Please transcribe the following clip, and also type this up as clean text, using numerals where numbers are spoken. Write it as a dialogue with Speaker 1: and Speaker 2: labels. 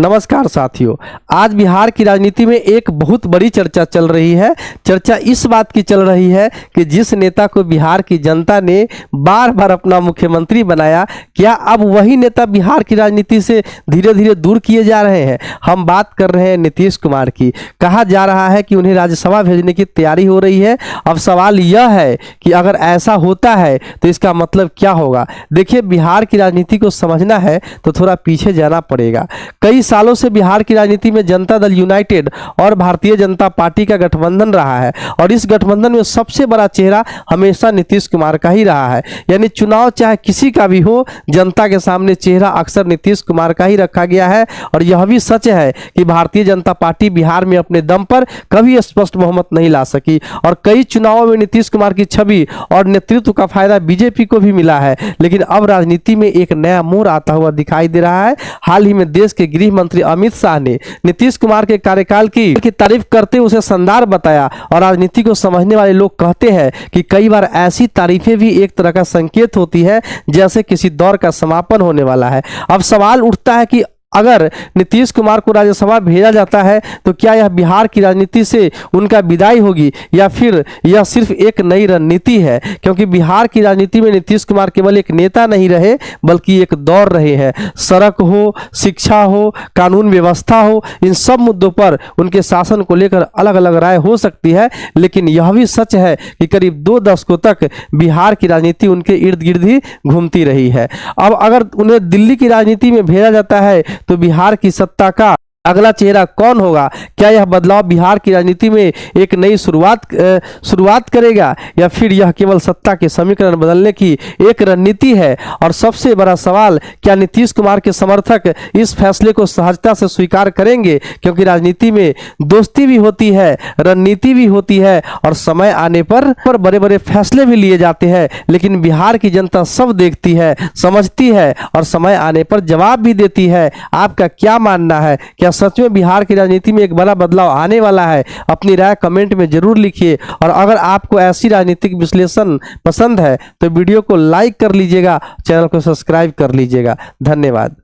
Speaker 1: नमस्कार साथियों, आज बिहार की राजनीति में एक बहुत बड़ी चर्चा चल रही है। चर्चा इस बात की चल रही है कि जिस नेता को बिहार की जनता ने बार बार अपना मुख्यमंत्री बनाया, क्या अब वही नेता बिहार की राजनीति से धीरे धीरे दूर किए जा रहे हैं। हम बात कर रहे हैं नीतीश कुमार की। कहा जा रहा है कि उन्हें राज्यसभा भेजने की तैयारी हो रही है। अब सवाल यह है कि अगर ऐसा होता है तो इसका मतलब क्या होगा। देखिए, बिहार की राजनीति को समझना है तो थोड़ा पीछे जाना पड़ेगा। कई सालों से बिहार की राजनीति में जनता दल यूनाइटेड और भारतीय जनता पार्टी का गठबंधन रहा है और इस गठबंधन में सबसे बड़ा चेहरा हमेशा नीतीश कुमार का ही रहा है। यानी चुनाव चाहे किसी का भी हो, जनता के सामने चेहरा अक्सर नीतीश कुमार का ही रखा गया है। और यह भी सच है कि भारतीय जनता पार्टी बिहार में अपने दम पर कभी स्पष्ट बहुमत नहीं ला सकी और कई चुनावों में नीतीश कुमार की छवि और नेतृत्व का फायदा बीजेपी को भी मिला है। लेकिन अब राजनीति में एक नया मोड़ आता हुआ दिखाई दे रहा है। हाल ही में देश के गृह मंत्री अमित शाह ने नीतीश कुमार के कार्यकाल की तारीफ करते हुए उसे शानदार बताया और राजनीति को समझने वाले लोग कहते हैं कि कई बार ऐसी तारीफें भी एक तरह का संकेत होती है जैसे किसी दौर का समापन होने वाला है। अब सवाल उठता है कि अगर नीतीश कुमार को राज्यसभा भेजा जाता है तो क्या यह बिहार की राजनीति से उनका विदाई होगी या फिर यह सिर्फ एक नई रणनीति है। क्योंकि बिहार की राजनीति में नीतीश कुमार केवल एक नेता नहीं रहे बल्कि एक दौर रहे हैं। सड़क हो, शिक्षा हो, कानून व्यवस्था हो, इन सब मुद्दों पर उनके शासन को लेकर अलग अलग राय हो सकती है। लेकिन यह भी सच है कि करीब 2 दशकों तक बिहार की राजनीति उनके इर्द गिर्द ही घूमती रही है। अब अगर उन्हें दिल्ली की राजनीति में भेजा जाता है तो बिहार की सत्ता का अगला चेहरा कौन होगा। क्या यह बदलाव बिहार की राजनीति में एक नई शुरुआत करेगा या फिर यह केवल सत्ता के समीकरण बदलने की एक रणनीति है। और सबसे बड़ा सवाल, क्या नीतीश कुमार के समर्थक इस फैसले को सहजता से स्वीकार करेंगे। क्योंकि राजनीति में दोस्ती भी होती है, रणनीति भी होती है और समय आने पर बड़े बड़े फैसले भी लिए जाते हैं। लेकिन बिहार की जनता सब देखती है, समझती है और समय आने पर जवाब भी देती है। आपका क्या मानना है, क्या सच में बिहार की राजनीति में एक बड़ा बदलाव आने वाला है। अपनी राय कमेंट में जरूर लिखिए और अगर आपको ऐसी राजनीतिक विश्लेषण पसंद है तो वीडियो को लाइक कर लीजिएगा, चैनल को सब्सक्राइब कर लीजिएगा। धन्यवाद।